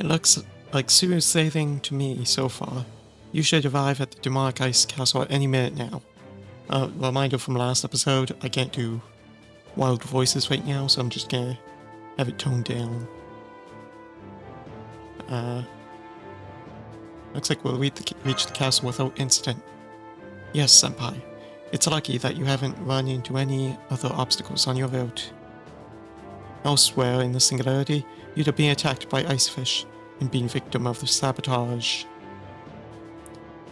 It looks like soothsaying to me so far. You should arrive at the demonic ice castle at any minute now. Reminder from last episode, I can't do wild voices right now, so I'm just gonna have it toned down. Looks like we'll reach the castle without incident. Yes, senpai. It's lucky that you haven't run into any other obstacles on your route. Elsewhere in the Singularity, you'd have been attacked by ice fish and been victim of the sabotage.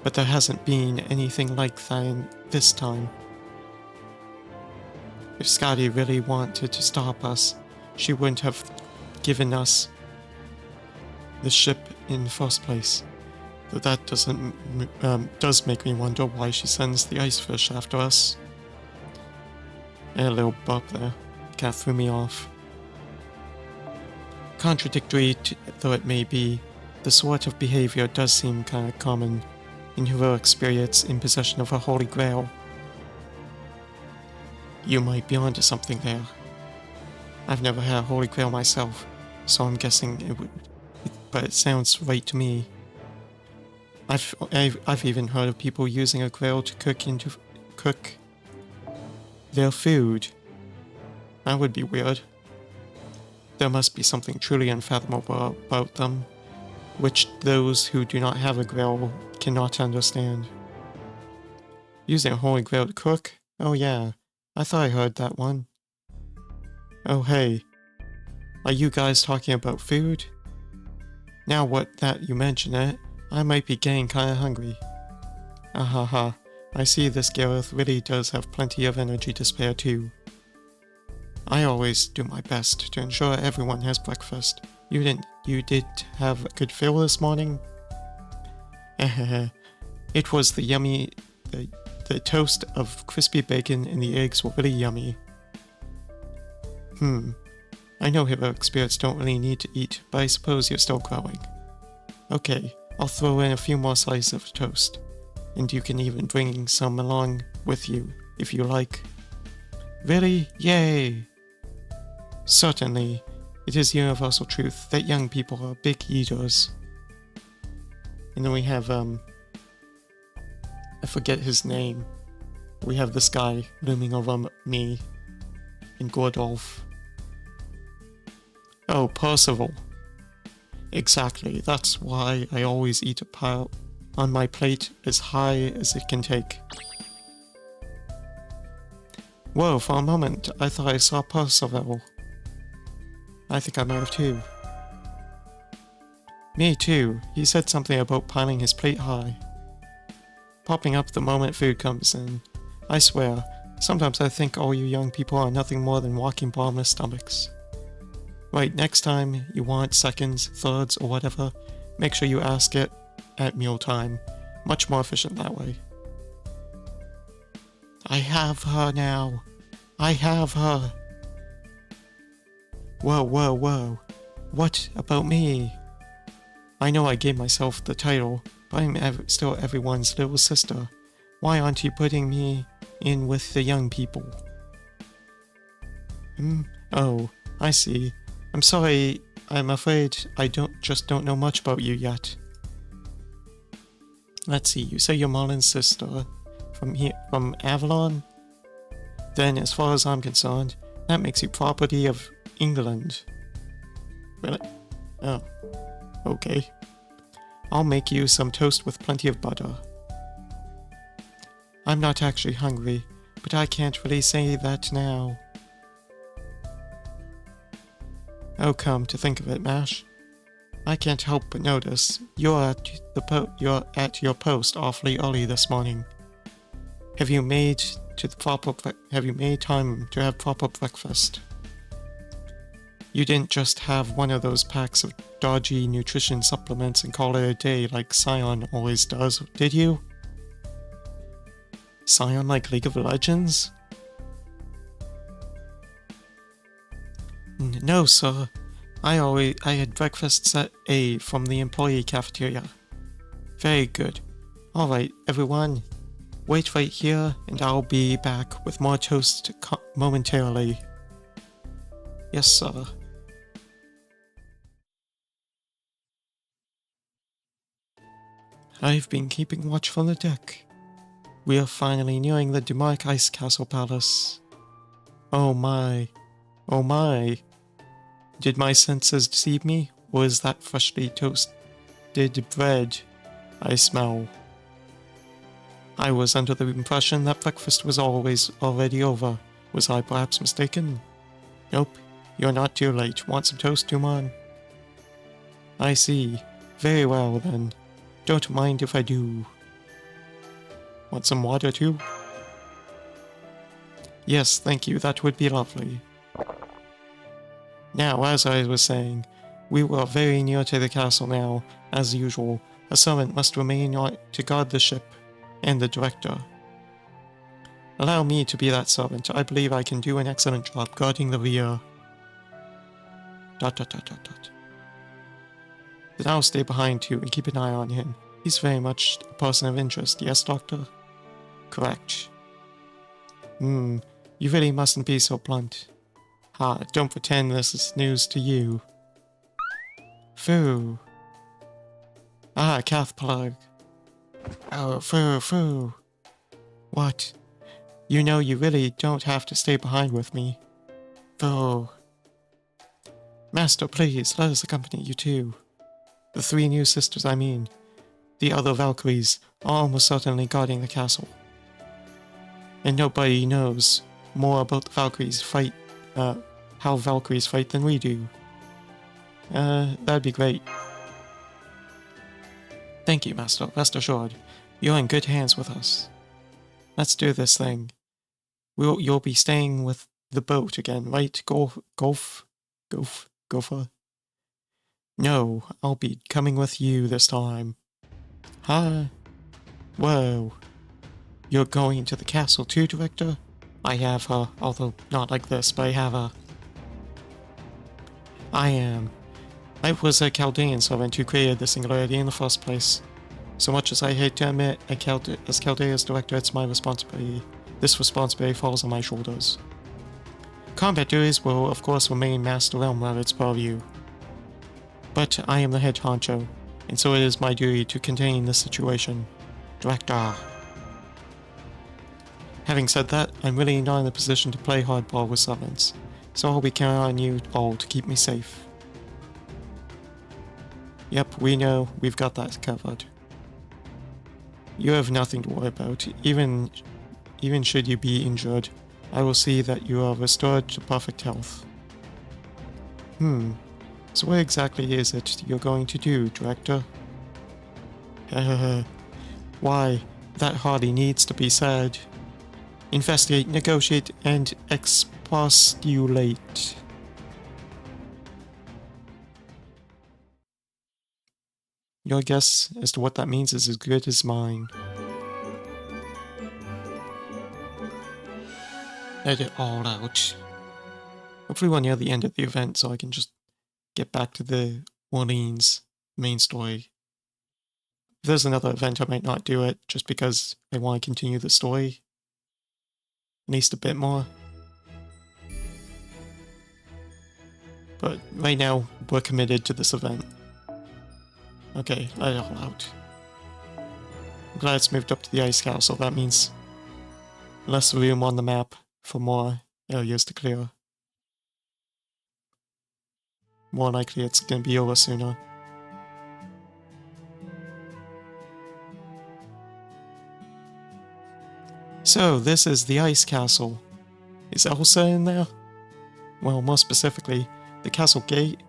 But there hasn't been anything like that this time. If Scotty really wanted to stop us, she wouldn't have given us the ship in the first place. Though that does make me wonder why she sends the ice fish after us. A little burp there. Cat threw me off. Contradictory though it may be, the sort of behavior does seem kinda common in heroic spirits in possession of a holy grail. You might be onto something there. I've never had a holy grail myself, so I'm guessing it would, but it sounds right to me. I've even heard of people using a grail to cook their food. That would be weird. There must be something truly unfathomable about them, which those who do not have a grail cannot understand. Using a holy grail to cook? Oh yeah, I thought I heard that one. Oh hey, are you guys talking about food? Now that you mention it, I might be getting kinda hungry. Ahaha, I see this Gareth really does have plenty of energy to spare too. I always do my best to ensure everyone has breakfast. You did have a good fill this morning? It was the yummy, the toast of crispy bacon and the eggs were really yummy. I know heroic spirits don't really need to eat, but I suppose you're still growing. Okay, I'll throw in a few more slices of toast, and you can even bring some along with you, if you like. Really? Yay! Certainly, it is universal truth that young people are big eaters. And then we have, I forget his name. We have this guy looming over me, and Gordolf. Oh, Percival. Exactly, that's why I always eat a pile on my plate as high as it can take. Whoa, for a moment, I thought I saw Percival. I think I might have too. Me too, he said something about piling his plate high. Popping up the moment food comes in. I swear, sometimes I think all you young people are nothing more than walking bottomless stomachs. Right, next time you want seconds, thirds, or whatever, make sure you ask it at mealtime. Much more efficient that way. I have her now. I have her. Whoa, whoa, whoa. What about me? I know I gave myself the title, but I'm still everyone's little sister. Why aren't you putting me in with the young people? Oh, I see. I'm sorry, I'm afraid I don't know much about you yet. Let's see, you say you're Marlin's sister from Avalon? Then, as far as I'm concerned, that makes you property of England. Really? Oh, okay. I'll make you some toast with plenty of butter. I'm not actually hungry, but I can't really say that now. Oh, come to think of it, Mash, I can't help but notice you're at your post awfully early this morning. Have you made time to have proper breakfast? You didn't just have one of those packs of dodgy nutrition supplements and call it a day like Scion always does, did you? Scion like League of Legends? No, sir. I had breakfasts at A from the employee cafeteria. Very good. Alright, everyone. Wait right here, and I'll be back with more toast momentarily. Yes, sir. I've been keeping watch from the deck. We are finally nearing the demonic Ice Castle Palace. Oh my. Oh my. Did my senses deceive me, or is that freshly toasted bread I smell? I was under the impression that breakfast was always already over. Was I perhaps mistaken? Nope, you're not too late. Want some toast, Tuman? I see. Very well then. Don't mind if I do. Want some water too? Yes, thank you. That would be lovely. Now, as I was saying, we were very near to the castle now. As usual, a servant must remain to guard the ship and the director. Allow me to be that servant. I believe I can do an excellent job guarding the rear. ... Then I'll stay behind too and keep an eye on him. He's very much a person of interest, yes, Doctor? Correct. You really mustn't be so blunt. Ha, don't pretend this is news to you. Foo. Ah, Cath Plug. Oh, foo. What? You know you really don't have to stay behind with me. Foo. Master, please, let us accompany you too. The 3 new sisters, I mean. The other Valkyries are almost certainly guarding the castle. And nobody knows more about the Valkyries fight, how Valkyries fight than we do. That'd be great. Thank you, Master. Rest assured, you're in good hands with us. Let's do this thing. You'll be staying with the boat again, right? Gopher? No, I'll be coming with you this time. Hi. Whoa. You're going to the castle too, Director? I have her, although not like this, but I have her. I am. I was a Chaldean servant who created the singularity in the first place. So much as I hate to admit, as Chaldea's director, it's my responsibility. This responsibility falls on my shoulders. Combat duties will, of course, remain Master Realm Rabbit's purview. But I am the head honcho, and so it is my duty to contain this situation. Director. Having said that, I'm really not in a position to play hardball with servants, so I'll be counting on you all to keep me safe. Yep, we know, we've got that covered. You have nothing to worry about. Even should you be injured, I will see that you are restored to perfect health. So what exactly is it you're going to do, Director? Why, that hardly needs to be said. Investigate, negotiate, and expostulate. Your guess as to what that means is as good as mine. Let it all out. Hopefully we're near the end of the event so I can just get back to the Orleans main story. If there's another event, I might not do it just because I want to continue the story. At least a bit more. But right now, we're committed to this event. Okay, let it all out. I'm glad it's moved up to the Ice Castle. That means less room on the map for more areas to clear. More likely it's gonna be over sooner. So, this is the Ice Castle. Is Elsa in there? Well, more specifically, the castle gate,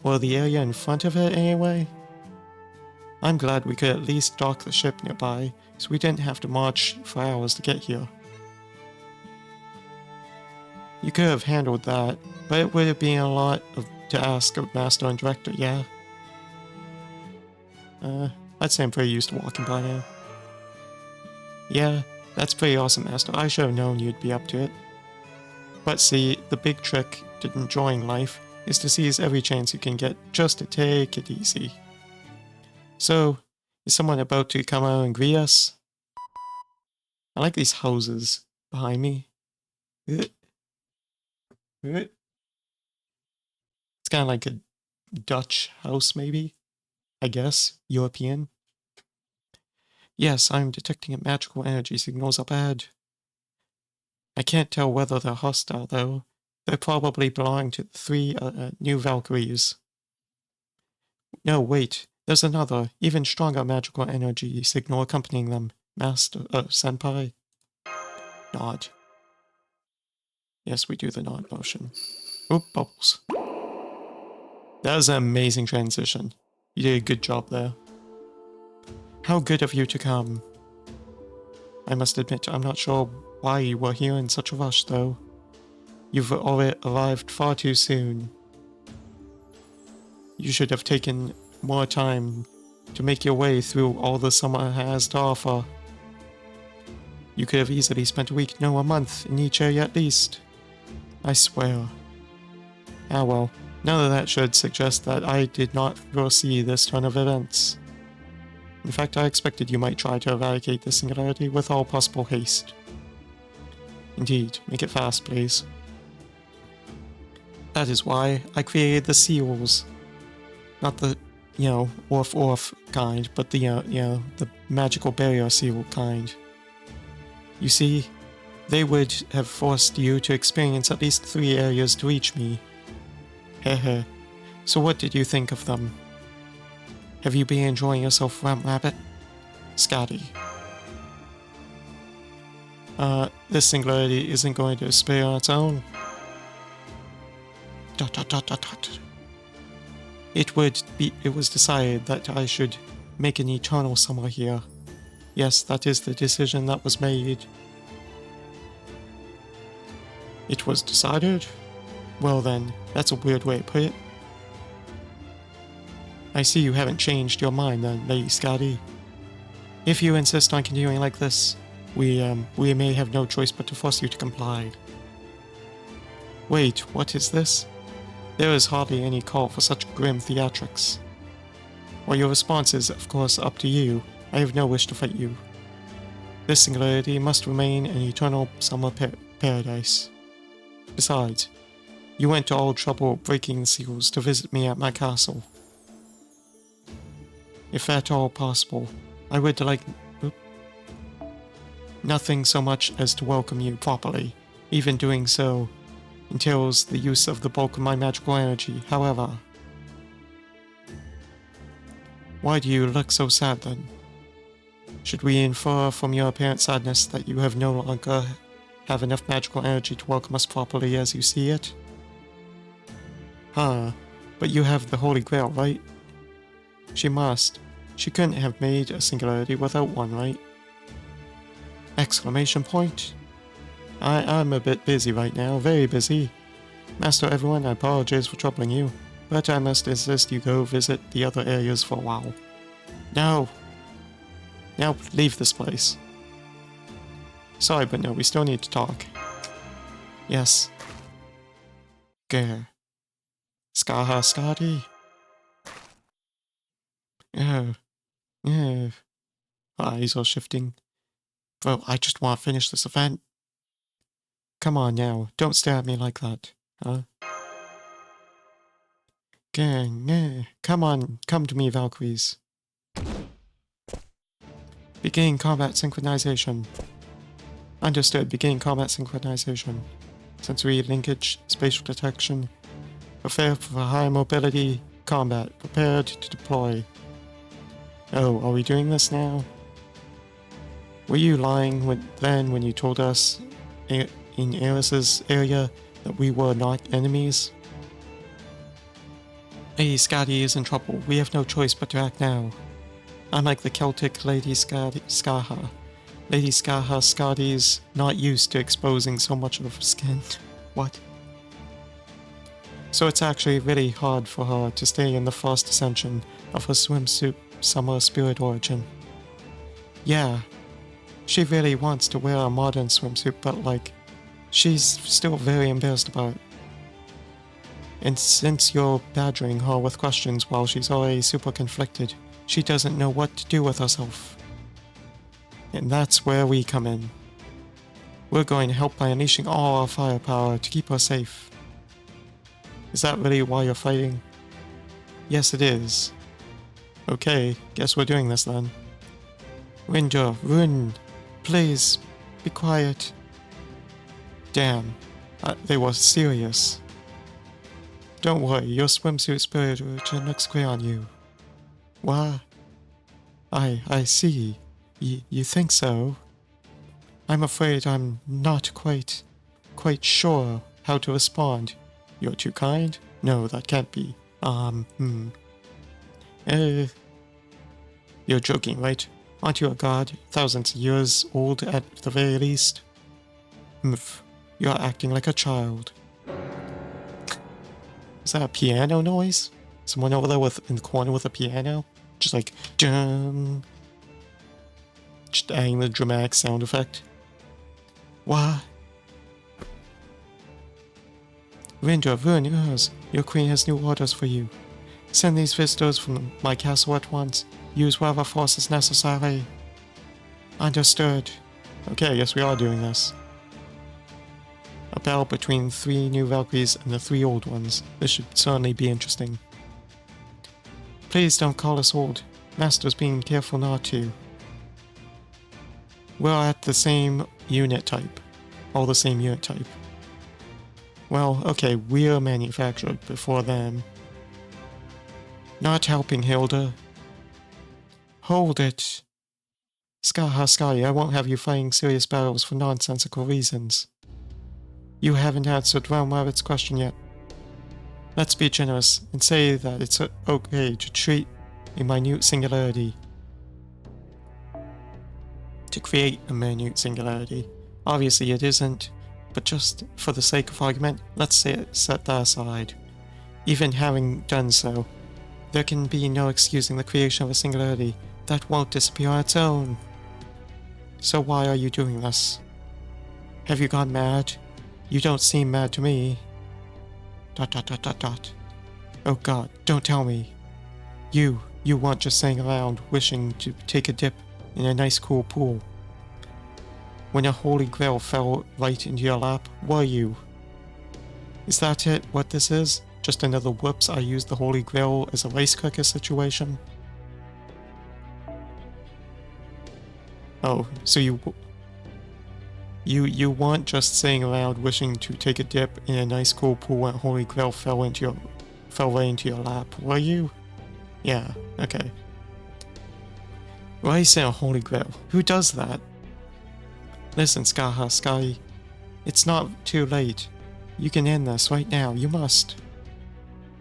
or the area in front of it anyway. I'm glad we could at least dock the ship nearby, so we didn't have to march for hours to get here. You could have handled that, but it would have been a lot to ask of Master and Director, yeah? I'd say I'm pretty used to walking by now. Yeah, that's pretty awesome, Master. I should have known you'd be up to it. But see, the big trick to enjoying life is to seize every chance you can get just to take it easy. So, is someone about to come out and greet us? I like these houses behind me. It's kind of like a Dutch house, maybe? I guess. European. Yes, I'm detecting magical energy signals up ahead. I can't tell whether they're hostile, though. They probably belong to the 3 new Valkyries. No, wait. There's another, even stronger magical energy signal accompanying them. Master, Senpai. Nod. Yes, we do the nod motion. Oop, bubbles. That was an amazing transition. You did a good job there. How good of you to come. I must admit, I'm not sure why you were here in such a rush, though. You've already arrived far too soon. You should have taken more time to make your way through all the summer has to offer. You could have easily spent a week, no, a month, in each area at least. I swear. Ah well, none of that should suggest that I did not foresee this turn of events. In fact, I expected you might try to eradicate the singularity with all possible haste. Indeed, make it fast, please. That is why I created the seals. Not the, orf kind, but the, the magical barrier seal kind. You see, they would have forced you to experience at least 3 areas to reach me. Hehe. So what did you think of them? Have you been enjoying yourself, Ramp Rabbit? Scotty. This singularity isn't going to disappear on its own. ... It was decided that I should make an eternal summer here. Yes, that is the decision that was made. It was decided? Well then, that's a weird way to put it. I see you haven't changed your mind then, Lady Scotty. If you insist on continuing like this, we may have no choice but to force you to comply. Wait, what is this? There is hardly any call for such grim theatrics. While your response is, of course, up to you, I have no wish to fight you. This singularity must remain an eternal summer paradise. Besides, you went to all trouble breaking the seals to visit me at my castle. If at all possible, I would like nothing so much as to welcome you properly. Even doing so entails the use of the bulk of my magical energy, however. Why do you look so sad then? Should we infer from your apparent sadness that you have no longer have enough magical energy to welcome us properly as you see it? Huh, but you have the Holy Grail, right? She must. She couldn't have made a singularity without one, right? Exclamation point. I'm a bit busy right now, very busy. Master everyone, I apologize for troubling you, but I must insist you go visit the other areas for a while. No! Now leave this place. Sorry, but no, we still need to talk. Yes. Grr. Skaha Skadi. Eyes are shifting. Bro, I just want to finish this event. Come on now, don't stare at me like that, huh? Come on, come to me, Valkyries. Beginning combat synchronization. Understood, beginning combat synchronization. Sensory linkage, spatial detection. Prepare for high mobility combat. Prepared to deploy. Oh, are we doing this now? Were you lying when you told us in Eris's area that we were not enemies? Hey, Scotty is in trouble. We have no choice but to act now. Unlike the Celtic Lady Skaha, Lady Skaha Scotty's not used to exposing so much of her skin. What? So it's actually really hard for her to stay in the frost ascension of her swimsuit summer spirit origin. Yeah, she really wants to wear a modern swimsuit, but like, she's still very embarrassed about it. And since you're badgering her with questions while she's already super conflicted, she doesn't know what to do with herself. And that's where we come in. We're going to help by unleashing all our firepower to keep her safe. Is that really why you're fighting? Yes, it is. Okay, guess we're doing this then. Window, run! Please, be quiet. Damn, they were serious. Don't worry, your swimsuit spirit origin looks great on you. What? I see. You think so? I'm afraid I'm not quite sure how to respond. You're too kind? No, that can't be. You're joking, right? Aren't you a god? Thousands of years old at the very least? You're acting like a child. Is that a piano noise? Someone over there in the corner with a piano? Just like, dun. Just adding the dramatic sound effect. What? Rinder, ruin yours. Your queen has new orders for you. Send these visitors from my castle at once. Use whatever force is necessary. Understood. Okay, I guess we are doing this. A battle between 3 new Valkyries and the 3 old ones. This should certainly be interesting. Please don't call us old. Master's being careful not to. We're at the same unit type. All the same unit type. Well, okay, we're manufactured before them. Not helping, Hilda. Hold it. Scathach, I won't have you fighting serious battles for nonsensical reasons. You haven't answered Realm Rabbit's question yet. Let's be generous and say that it's okay to treat a minute singularity. To create a minute singularity. Obviously it isn't, but just for the sake of argument, let's set that aside. Even having done so, there can be no excusing the creation of a singularity that won't disappear on its own. So why are you doing this? Have you gone mad? You don't seem mad to me. ... Oh god, don't tell me. You weren't just sitting around wishing to take a dip in a nice cool pool. When a holy grail fell right into your lap, were you? Is that it, what this is? Just another whoops, I used the holy grail as a rice cooker situation? Oh, so you weren't just sitting around wishing to take a dip in a nice cool pool when holy grail fell right into your lap, were you? Yeah, okay. Rice and a holy grail. Who does that? Listen, Scathach, it's not too late. You can end this right now, you must.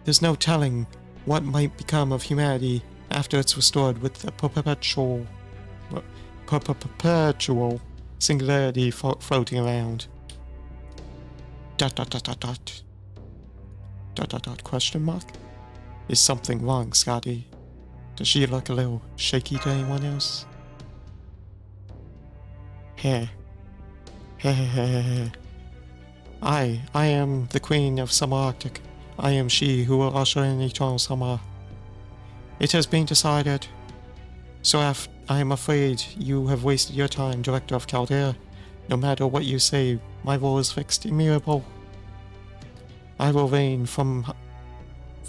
There's no telling what might become of humanity after it's restored with the perpetual singularity floating around. ... Question mark? Is something wrong, Scotty? Does she look a little shaky to anyone else? Hey. I am the Queen of Summer Arctic. I am she who will usher in eternal summer. It has been decided. So I am afraid you have wasted your time, Director of Chaldea. No matter what you say, my role is fixed, immutable. I will reign from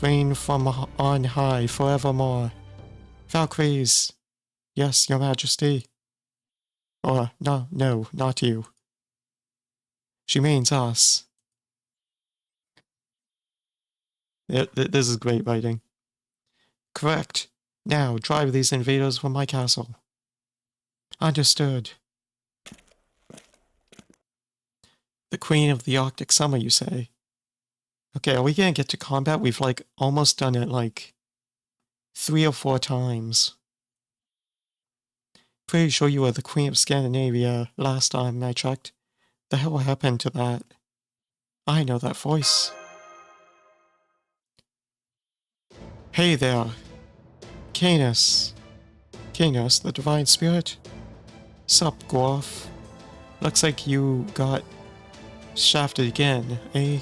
on high forevermore. Valkyries. Yes, your majesty. Or, no, not you. She means us. This is great writing. Correct. Now, drive these invaders from my castle. Understood. The Queen of the Arctic Summer, you say? Okay, are we gonna get to combat? We've, almost done it, 3 or 4 times. Pretty sure you were the Queen of Scandinavia last time I checked. The hell happened to that? I know that voice. Hey there. Canis, the Divine Spirit? Sup, Gorf? Looks like you got shafted again, eh?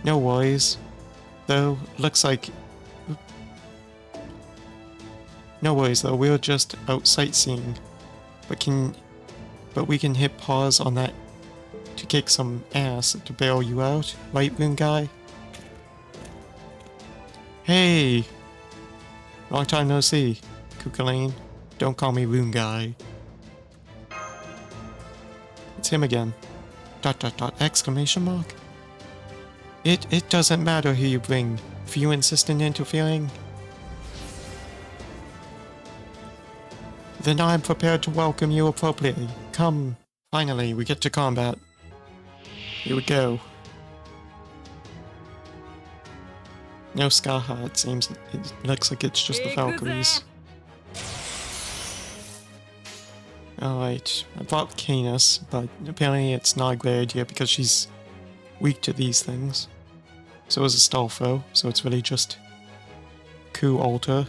No worries. Though, no worries though, we're just out sightseeing. But we can hit pause on that to kick some ass to bail you out, right, Rune Guy? Hey! Long time no see, Kukaline. ... Don't call me Loon Guy. It's him again. ... exclamation mark. It doesn't matter who you bring. If you insist on interfering, then I'm prepared to welcome you appropriately. Come, finally, we get to combat. Here we go. No Scathach, it seems. It looks like it's just the Valkyries. Alright, I brought Canis, but apparently it's not a great idea because she's weak to these things. So is Astolfo, so it's really just coup alter.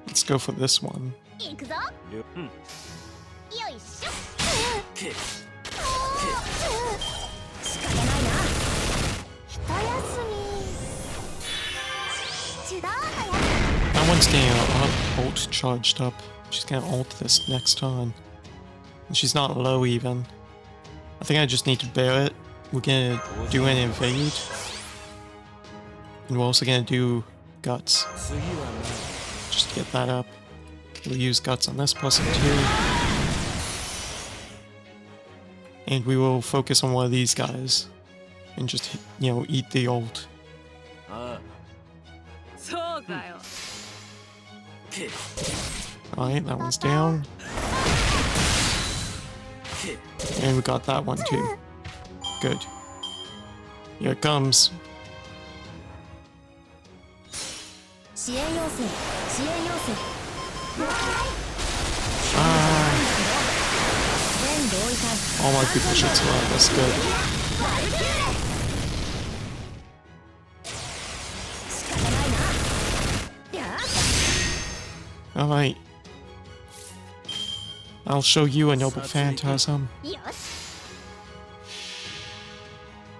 Let's go for this one. That one's getting her ult charged up. She's gonna ult this next turn. And she's not low even. I think I just need to bear it. We're gonna do an invade. And we're also gonna do guts. Just to get that up. We'll use guts on this person too. And we will focus on one of these guys. And just, you know, eat the ult. Alright, that one's down. And we got that one too. Good. Here it comes. All my people should survive, that's good. Alright. I'll show you a noble phantasm.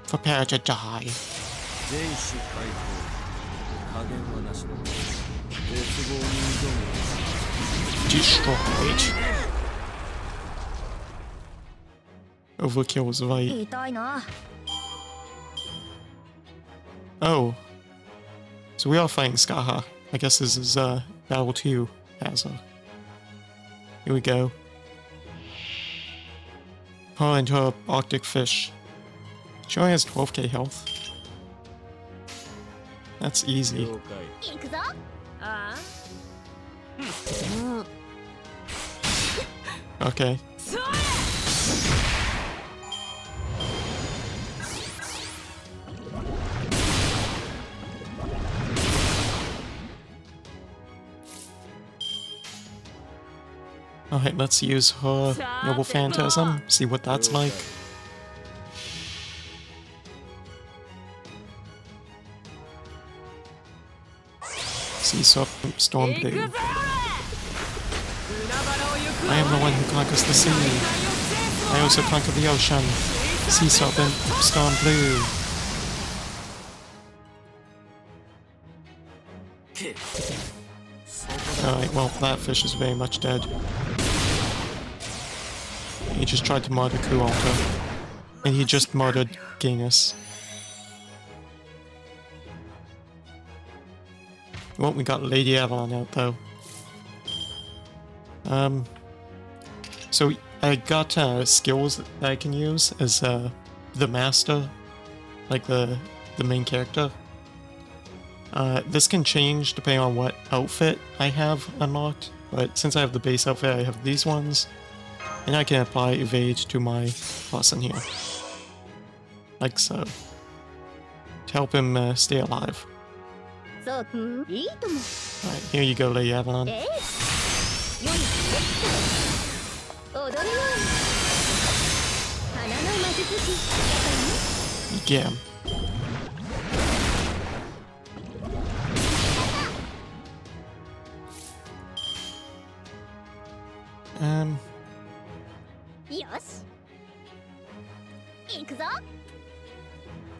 Prepare to die. Destroyed. Overkill was right. Oh. So we are fighting Scathach. I guess this is Battle 2 has her. Here we go. Pull into her Arctic fish. She only has 12k health. That's easy. Okay. Alright, let's use her Noble Phantasm, see what that's like. Sea Storm Blue. I am the one who conquers the sea. I also conquer the ocean. Sea Serpent, Storm Blue. Alright, well, that fish is very much dead. He just tried to murder Coup Alter. And he just murdered Canis. Well, we got Lady Avalon out though. So I got skills that I can use as the master, like the main character. This can change depending on what outfit I have unlocked, but since I have the base outfit, I have these ones, and I can apply evade to my person here, like so, to help him stay alive. Alright, here you go, Lady Avalon. Get him.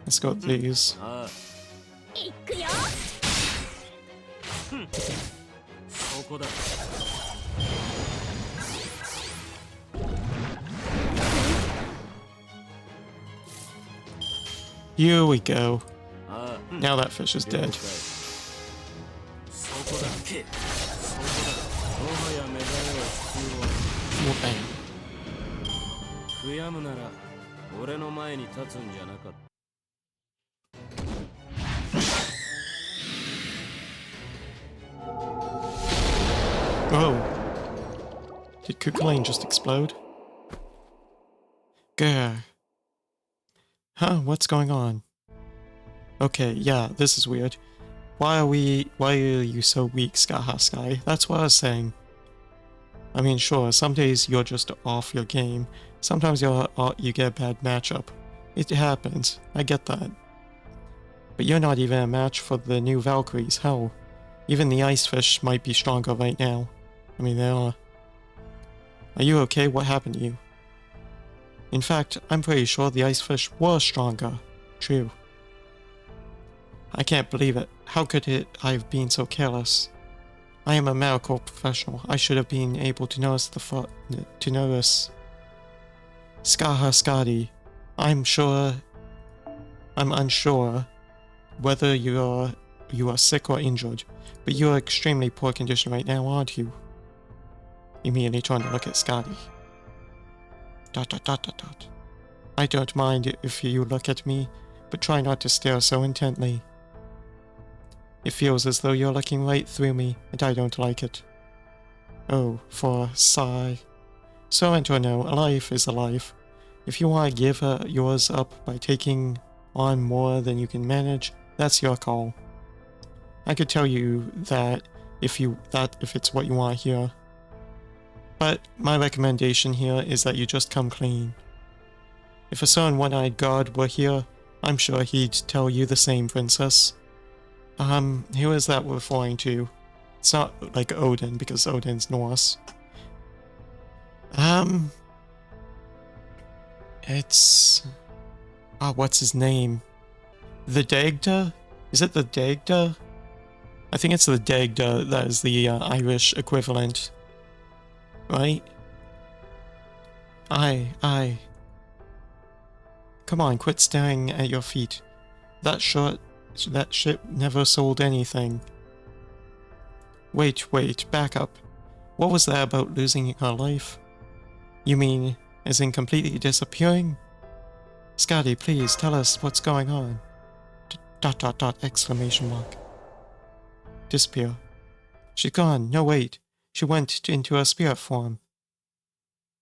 Let's go with these. Here we go. Now that fish is dead. Bang. Oh. Did Kukulane just explode? Grr. Huh, what's going on? Okay, yeah, this is weird. Why are you so weak, Scathach? That's what I was saying. I mean, sure, some days you're just off your game. Sometimes you get a bad matchup. It happens, I get that. But you're not even a match for the new Valkyries, hell. Even the ice fish might be stronger right now. I mean, they are. Are you okay? What happened to you? In fact, I'm pretty sure the ice fish were stronger. True. I can't believe it. How could I have been so careless? I am a medical professional. I should have been able to notice Scathach. I'm unsure whether you are sick or injured, but you are extremely poor condition right now, aren't you? Immediately trying to look at Scotty. ... I don't mind if you look at me, but try not to stare so intently. It feels as though you're looking right through me, and I don't like it. Oh, for a sigh. So enter no, a life is a life. If you want to give yours up by taking on more than you can manage, that's your call. I could tell you that if it's what you want to hear. But my recommendation here is that you just come clean. If a certain one-eyed god were here, I'm sure he'd tell you the same, princess. Who is that referring to? It's not like Odin, because Odin's Norse. It's... what's his name? The Dagda? Is it the Dagda? I think it's the Dagda that is the Irish equivalent. Right? Aye. Come on, quit staring at your feet. That ship never sold anything. Wait, back up. What was that about losing her life? You mean, as in completely disappearing? Scotty, please tell us what's going on. ... exclamation mark. Disappear. She's gone. No, wait. She went into her spirit form.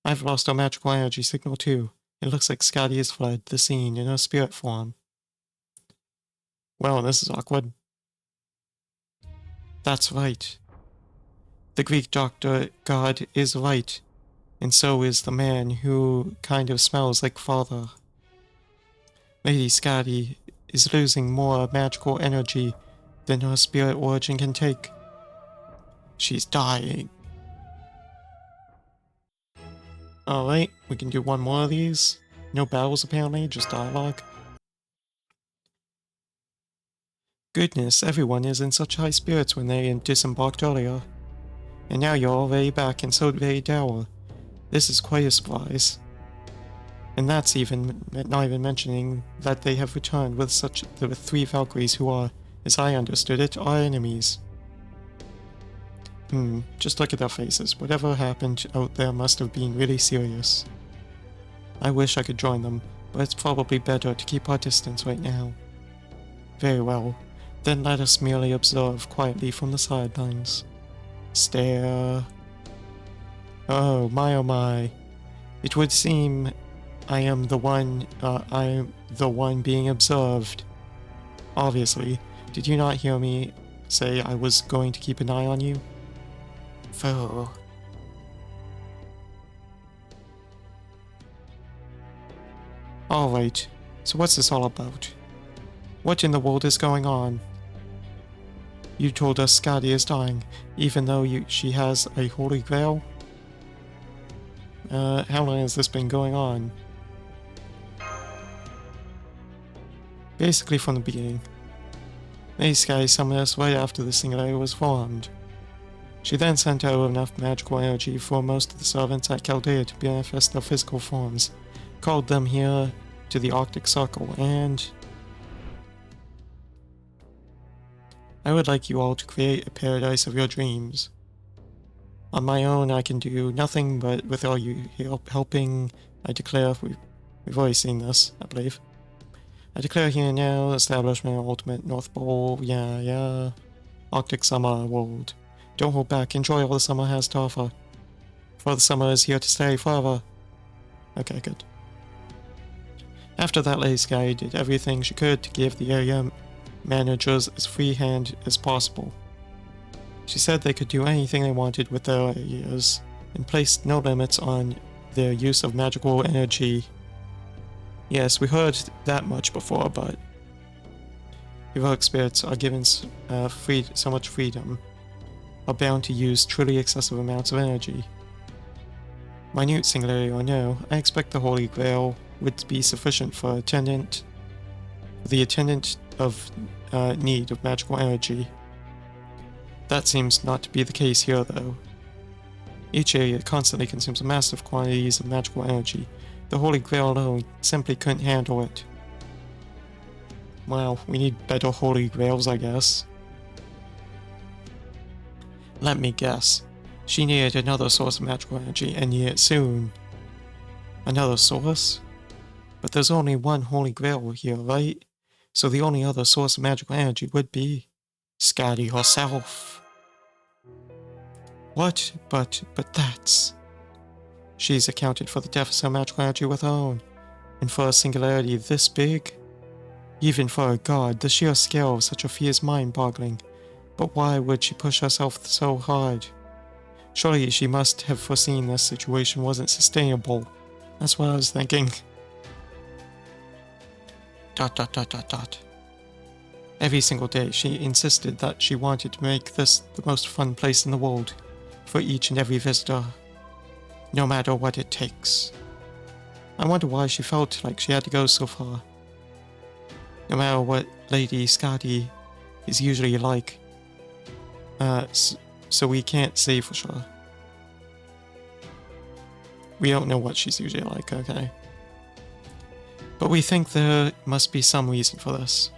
I've lost our magical energy signal too. It looks like Scotty has fled the scene in her spirit form. Well, this is awkward. That's right. The Greek doctor god is right, and so is the man who kind of smells like father. Lady Scotty is losing more magical energy than her spirit origin can take. She's dying. Alright, we can do one more of these. No battles apparently, just dialogue. Goodness, everyone is in such high spirits when they disembarked earlier. And now you're already back and so very dour. This is quite a surprise. And that's not even mentioning that they have returned with the 3 Valkyries who are, as I understood it, our enemies. Just look at their faces. Whatever happened out there must have been really serious. I wish I could join them, but it's probably better to keep our distance right now. Very well. Then let us merely observe quietly from the sidelines. Stare. Oh my. It would seem I am the one being observed. Obviously. Did you not hear me say I was going to keep an eye on you? Fool. Alright, so what's this all about? What in the world is going on? You told us Scotty is dying, even though she has a holy grail? How long has this been going on? Basically from the beginning. Lady Sky summoned us right after the Singularity was formed. She then sent out enough magical energy for most of the servants at Chaldea to manifest their physical forms, called them here to the Arctic Circle, and I would like you all to create a paradise of your dreams. On my own, I can do nothing, but with all you helping, I declare, we've already seen this, I believe. I declare here and now, establishment of ultimate North Pole, yeah, Arctic Summer World. Don't hold back, enjoy all the summer has to offer. For the summer is here to stay forever. Okay, good. After that, Lady Sky did everything she could to give the area managers as free hand as possible. She said they could do anything they wanted with their areas, and placed no limits on their use of magical energy. Yes, we heard that much before, but heroic spirits are given so much freedom, are bound to use truly excessive amounts of energy. Minute singularity or no, I expect the Holy Grail would be sufficient for the attendant of need of magical energy. That seems not to be the case here, though. Each area constantly consumes massive quantities of magical energy. The Holy Grail alone simply couldn't handle it. Well, we need better Holy Grails, I guess. Let me guess. She needed another source of magical energy, and needed it soon. Another source? But there's only one Holy Grail here, right? So the only other source of magical energy would be Scotty herself. What? But that's... She's accounted for the deficit of magical energy with her own. And for a singularity this big? Even for a god, the sheer scale of such a feat is mind-boggling. But why would she push herself so hard? Surely she must have foreseen this situation wasn't sustainable. That's what I was thinking. ... Every single day she insisted that she wanted to make this the most fun place in the world for each and every visitor, no matter what it takes. I wonder why she felt like she had to go so far. No matter what Lady Scotty is usually like, so we can't say for sure. We don't know what she's usually like, okay? But we think there must be some reason for this. ...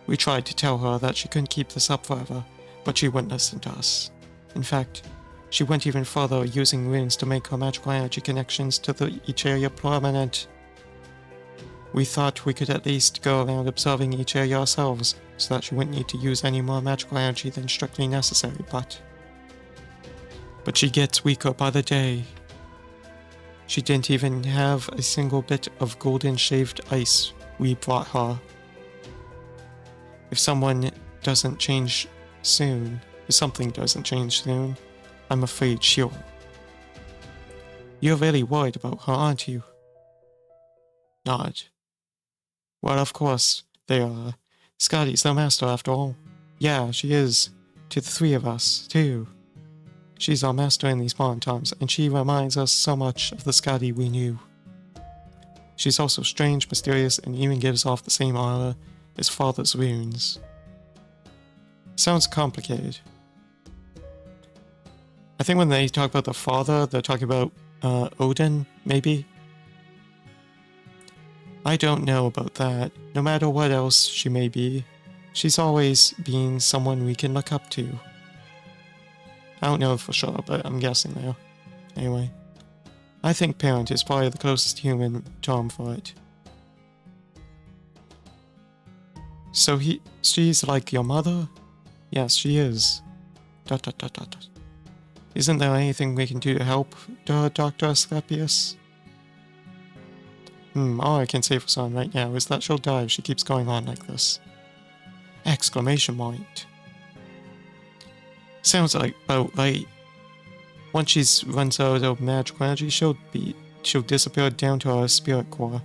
We tried to tell her that she couldn't keep this up forever, but she wouldn't listen to us. In fact, she went even further, using runes to make her magical energy connections to each area permanent. We thought we could at least go around observing each area ourselves, so that she wouldn't need to use any more magical energy than strictly necessary, but she gets weaker by the day. She didn't even have a single bit of golden shaved ice we brought her. If something doesn't change soon, I'm afraid she'll... You're really worried about her, aren't you? Nod. Well, of course they are. Scotty's the master after all. Yeah, she is. To the three of us, too. She's our master in these modern times, and she reminds us so much of the Scotty we knew. She's also strange, mysterious, and even gives off the same aura as Father's runes. Sounds complicated. I think when they talk about the father, they're talking about Odin, maybe? I don't know about that. No matter what else she may be, she's always been someone we can look up to. I don't know for sure, but I'm guessing there. Anyway, I think parent is probably the closest human term for it. So she's like your mother? Yes, she is. ... Isn't there anything we can do to help, Dr. Asclepius? All I can say for certain right now is that she'll die if she keeps going on like this. Exclamation point. Sounds like about right. Once she runs out of magical energy, she'll disappear down to her spirit core.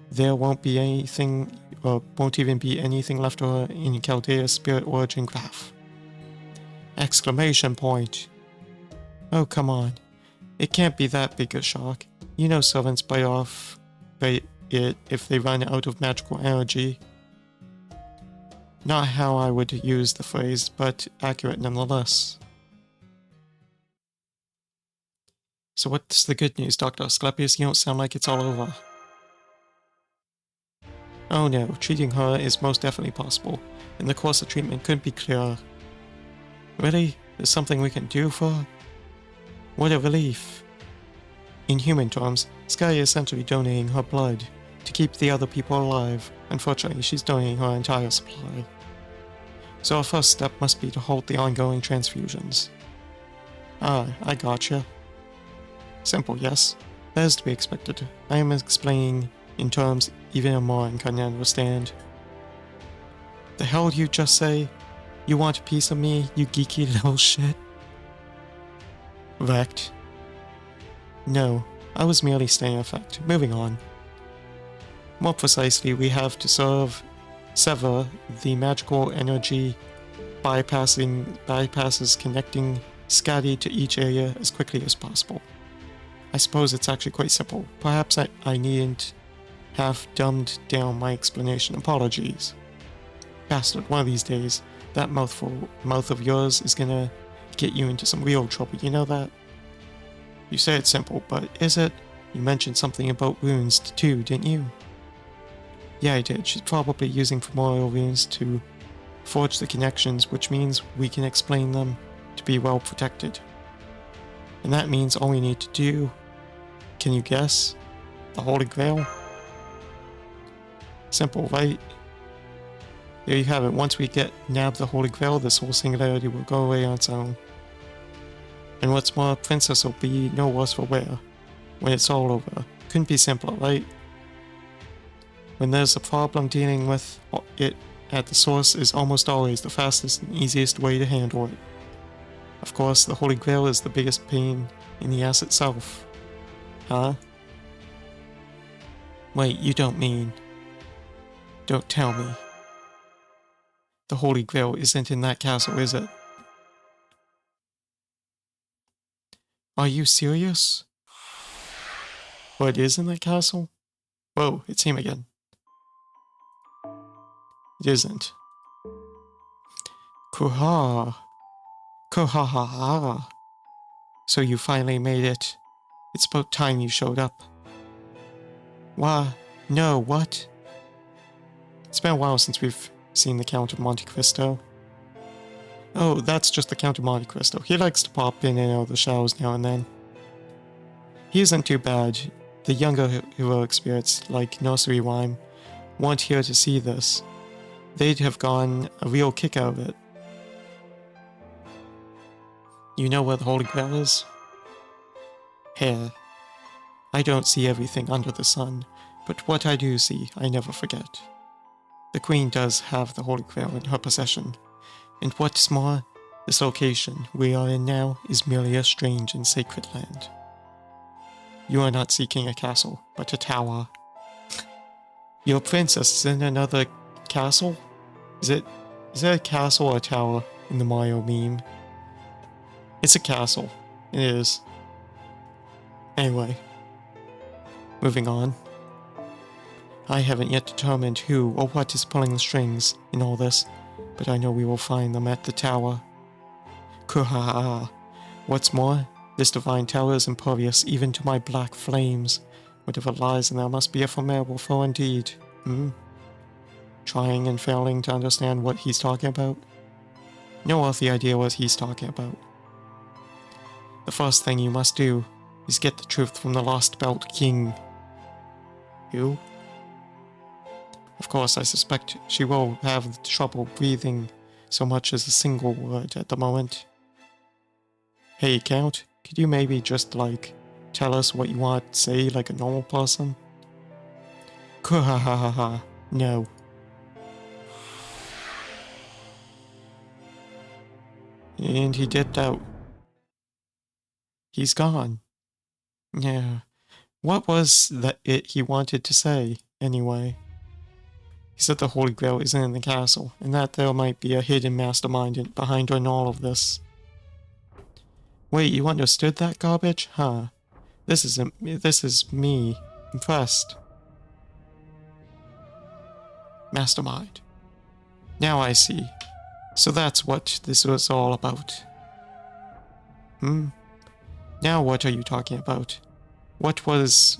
There won't be anything, or won't even be anything left of her in Chaldea's spirit origin graph. Exclamation point. Oh, come on. It can't be that big a shock. You know servants bite it if they run out of magical energy. Not how I would use the phrase, but accurate nonetheless. So what's the good news, Dr. Asclepius? You don't sound like it's all over. Oh no, treating her is most definitely possible, and the course of treatment couldn't be clearer. Really? There's something we can do for her? What a relief. In human terms, Sky is essentially donating her blood to keep the other people alive. Unfortunately, she's donating her entire supply. So our first step must be to halt the ongoing transfusions. Ah, I gotcha. Simple, yes. That is to be expected. I am explaining in terms even a moron can understand. The hell did you just say? You want a piece of me, you geeky little shit? Wrecked. No, I was merely stating a fact. Moving on. More precisely, we have to sever the magical energy bypasses connecting Scatty to each area as quickly as possible. I suppose it's actually quite simple. Perhaps I needn't have dumbed down my explanation. Apologies. Bastard, one of these days, that mouth of yours is gonna get you into some real trouble, you know that? You say it's simple, but is it? You mentioned something about runes too, didn't you? Yeah, I did. She's probably using primordial runes to forge the connections, which means we can explain them to be well protected. And that means all we need to do, can you guess? The Holy Grail? Simple, right? There you have it. Once we nab the Holy Grail, this whole singularity will go away on its own. And what's more, Princess will be no worse for wear when it's all over. Couldn't be simpler, right? When there's a problem, dealing with it at the source is almost always the fastest and easiest way to handle it. Of course, the Holy Grail is the biggest pain in the ass itself. Huh? Wait, you don't mean... Don't tell me. The Holy Grail isn't in that castle, is it? Are you serious? What is in that castle? Whoa, it's him again. It isn't. Kuha. Kuha. So you finally made it. It's about time you showed up. Why? No, what? It's been a while since we've seen the Count of Monte Cristo. Oh, that's just the Count of Monte Cristo. He likes to pop in and out of the shadows now and then. He isn't too bad. The younger heroic spirits, like Nursery Rhyme, weren't here to see this. They'd have gotten a real kick out of it. You know where the Holy Grail is? Here. I don't see everything under the sun, but what I do see, I never forget. The Queen does have the Holy Grail in her possession, and what's more, this location we are in now is merely a strange and sacred land. You are not seeking a castle, but a tower. Your princess is in another castle? Is it a castle or a tower in the Mario meme? It's a castle. It is. Anyway. Moving on. I haven't yet determined who or what is pulling the strings in all this, but I know we will find them at the tower. Kuha. What's more, this divine tower is impervious even to my black flames. Whatever lies in there must be a formidable foe indeed. Trying and failing to understand what he's talking about? No earthly idea what he's talking about. The first thing you must do is get the truth from the Lost Belt King. Who? Of course, I suspect she will have trouble breathing so much as a single word at the moment. Hey, Count, could you maybe just, tell us what you want to say like a normal person? Kuhahaha. No. And he dipped out. He's gone. Yeah. What was it he wanted to say, anyway? He said the Holy Grail isn't in the castle, and that there might be a hidden mastermind behind all of this. Wait, you understood that garbage? Huh. This is me. Impressed. Mastermind. Now I see. So that's what this was all about. Now what are you talking about? What was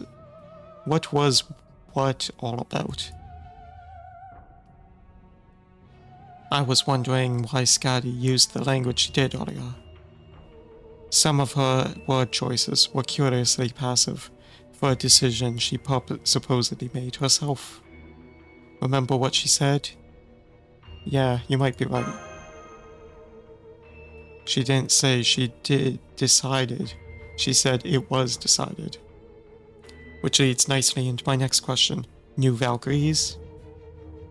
what all about? I was wondering why Scotty used the language she did earlier. Some of her word choices were curiously passive for a decision she supposedly made herself. Remember what she said? Yeah, you might be right. She didn't say she decided. She said it was decided. Which leads nicely into my next question. New Valkyries?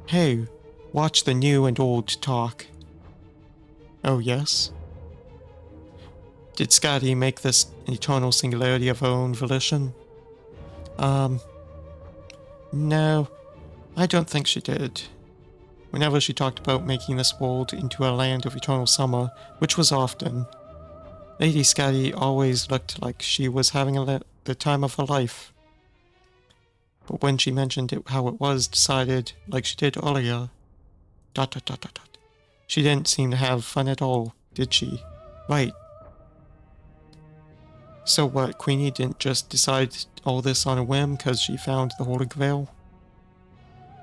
Hey, watch the new and old talk. Oh yes? Did Scotty make this eternal singularity of her own volition? No, I don't think she did. Whenever she talked about making this world into a land of eternal summer, which was often, Lady Scotty always looked like she was having the time of her life. But when she mentioned how it was decided, like she did earlier, ... She didn't seem to have fun at all, did she? Right. So what, Queenie didn't just decide all this on a whim because she found the Holy Grail?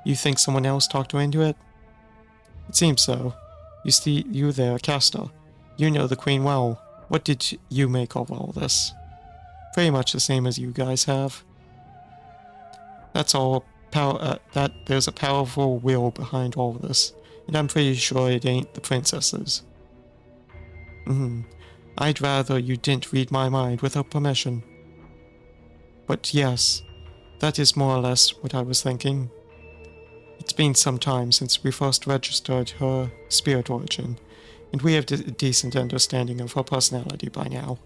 You think someone else talked her into it? It seems so. You see, you there, Castor. You know the Queen well. What did you make of all this? Pretty much the same as you guys have. That's all that there's a powerful will behind all this, and I'm pretty sure it ain't the princesses. I'd rather you didn't read my mind without permission. But yes, that is more or less what I was thinking. It's been some time since we first registered her spirit origin, and we have a decent understanding of her personality by now.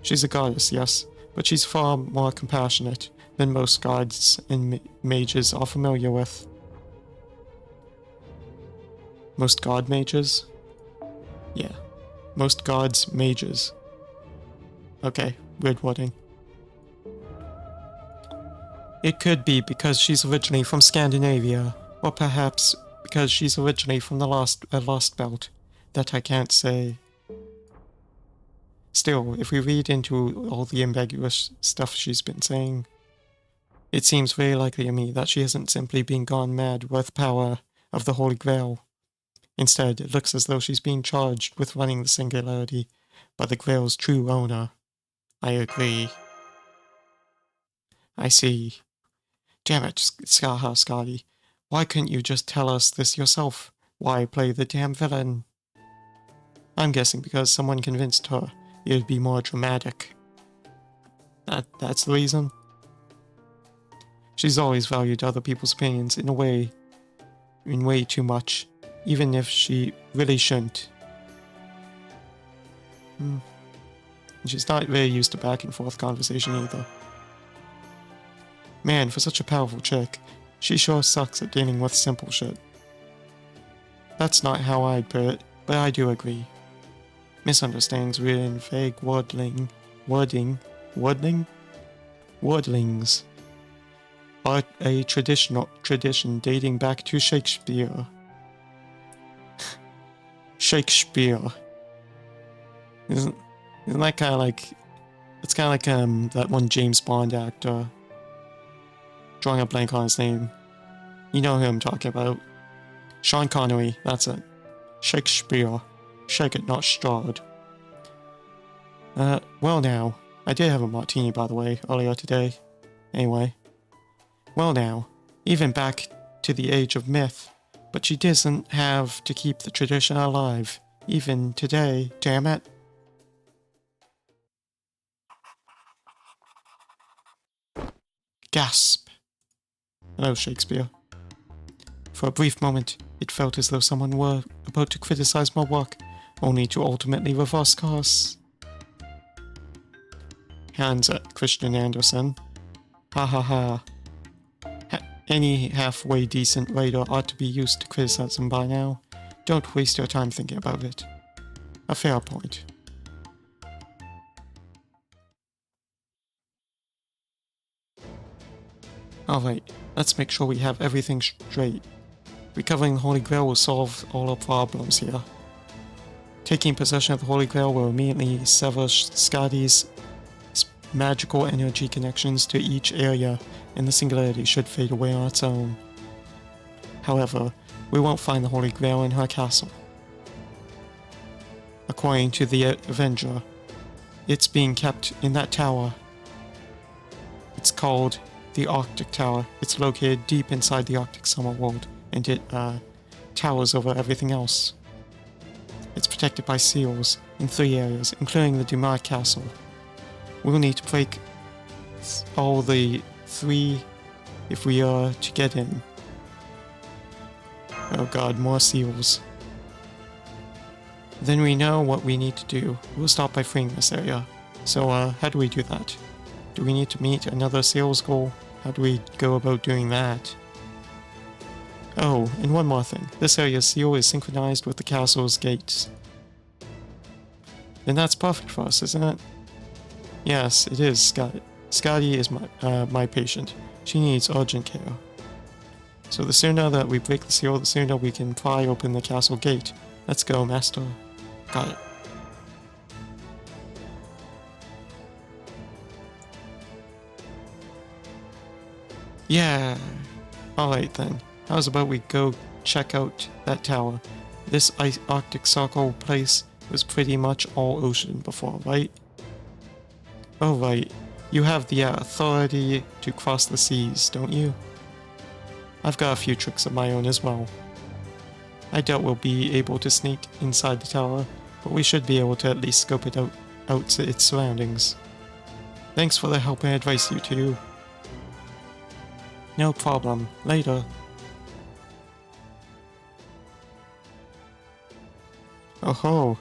She's a goddess, yes, but she's far more compassionate than most gods and mages are familiar with. Most god mages? Yeah. Most gods mages. Okay, weird wording. It could be because she's originally from Scandinavia, or perhaps because she's originally from the Lost Belt. That I can't say. Still, if we read into all the ambiguous stuff she's been saying, it seems very likely to me that she hasn't simply been gone mad with the power of the Holy Grail. Instead, it looks as though she's being charged with running the singularity by the Grail's true owner. I agree. I see. Damn it, Scotty. Why couldn't you just tell us this yourself? Why play the damn villain? I'm guessing because someone convinced her it'd be more dramatic. That's the reason? She's always valued other people's opinions in way too much, even if she really shouldn't. And she's not very used to back and forth conversation either. Man, for such a powerful chick, she sure sucks at dealing with simple shit. That's not how I'd put it, but I do agree. Misunderstandings rooted in vague wordlings are a tradition dating back to Shakespeare. Shakespeare. Isn't that kind of like... It's kind of like that one James Bond actor. Drawing a blank on his name. You know who I'm talking about. Sean Connery, that's it. Shakespeare. Shake it, not strawed. Well now. I did have a martini, by the way, earlier today. Anyway. Well now. Even back to the age of myth. But she doesn't have to keep the tradition alive. Even today, damn it. Gasp. Hello, Shakespeare. For a brief moment, it felt as though someone were about to criticize my work, only to ultimately reverse course. Hands at Christian Andersen. Ha ha ha. Any halfway decent writer ought to be used to criticism by now. Don't waste your time thinking about it. A fair point. Alright, let's make sure we have everything straight. Recovering the Holy Grail will solve all our problems here. Taking possession of the Holy Grail will immediately sever Scathach's magical energy connections to each area, and the singularity should fade away on its own. However, we won't find the Holy Grail in her castle. According to the Avenger, it's being kept in that tower. It's called the Arctic Tower. It's located deep inside the Arctic summer world, and it towers over everything else. It's protected by seals in 3 areas, including the Dumar Castle. We'll need to break all the 3 if we are to get in. Oh god, more seals. Then we know what we need to do. We'll start by freeing this area. So how do we do that? Do we need to meet another seals goal? How do we go about doing that? Oh, and one more thing. This area's seal is synchronized with the castle's gates. Then that's perfect for us, isn't it? Yes, it is, Scotty. Scotty is my patient. She needs urgent care. So the sooner that we break the seal, the sooner we can pry open the castle gate. Let's go, Master. Got it. Yeah! Alright then. How's about we go check out that tower? This Arctic Circle place was pretty much all ocean before, right? Oh right, you have the authority to cross the seas, don't you? I've got a few tricks of my own as well. I doubt we'll be able to sneak inside the tower, but we should be able to at least scope it out its surroundings. Thanks for the help and advice, you two. No problem. Later. Oh ho!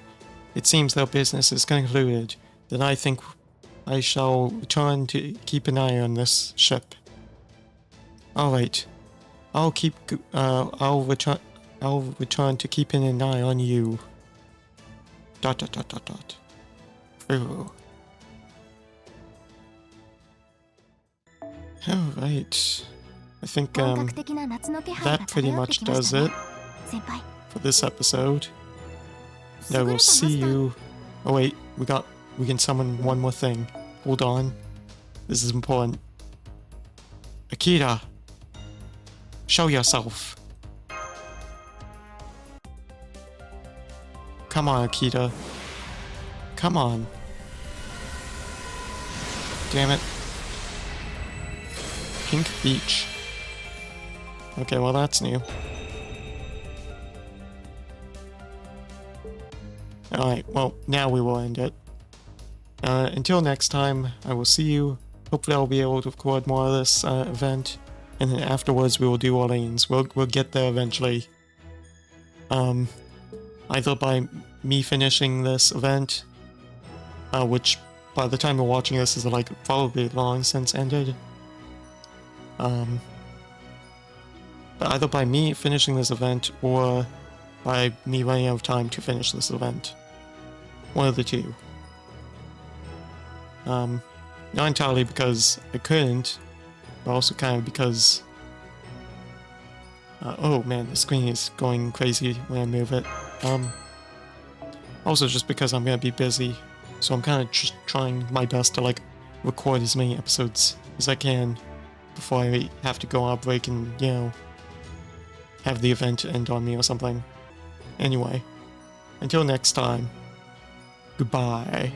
It seems their business is concluded. Then I think I shall return to keep an eye on this ship. Alright. I'll return to keeping an eye on you. ... Ooh. Alright. I think that pretty much does it for this episode. I will see you. Oh wait, we can summon one more thing. Hold on. This is important. Akira! Show yourself. Come on, Akira. Come on. Damn it. Pink Beach. Okay, well that's new. Alright, well, now we will end it. Until next time, I will see you. Hopefully I'll be able to record more of this event. And then afterwards we will do Orleans. We'll get there eventually. Either by me finishing this event, which by the time you're watching this is like probably long since ended. But either by me finishing this event or by me running out of time to finish this event. One of the two. Not entirely because I couldn't, but also kind of because... oh man, the screen is going crazy when I move it. Also just because I'm gonna be busy, so I'm kind of just trying my best to like record as many episodes as I can before I have to go on a break and, you know, have the event end on me or something. Anyway, until next time, goodbye.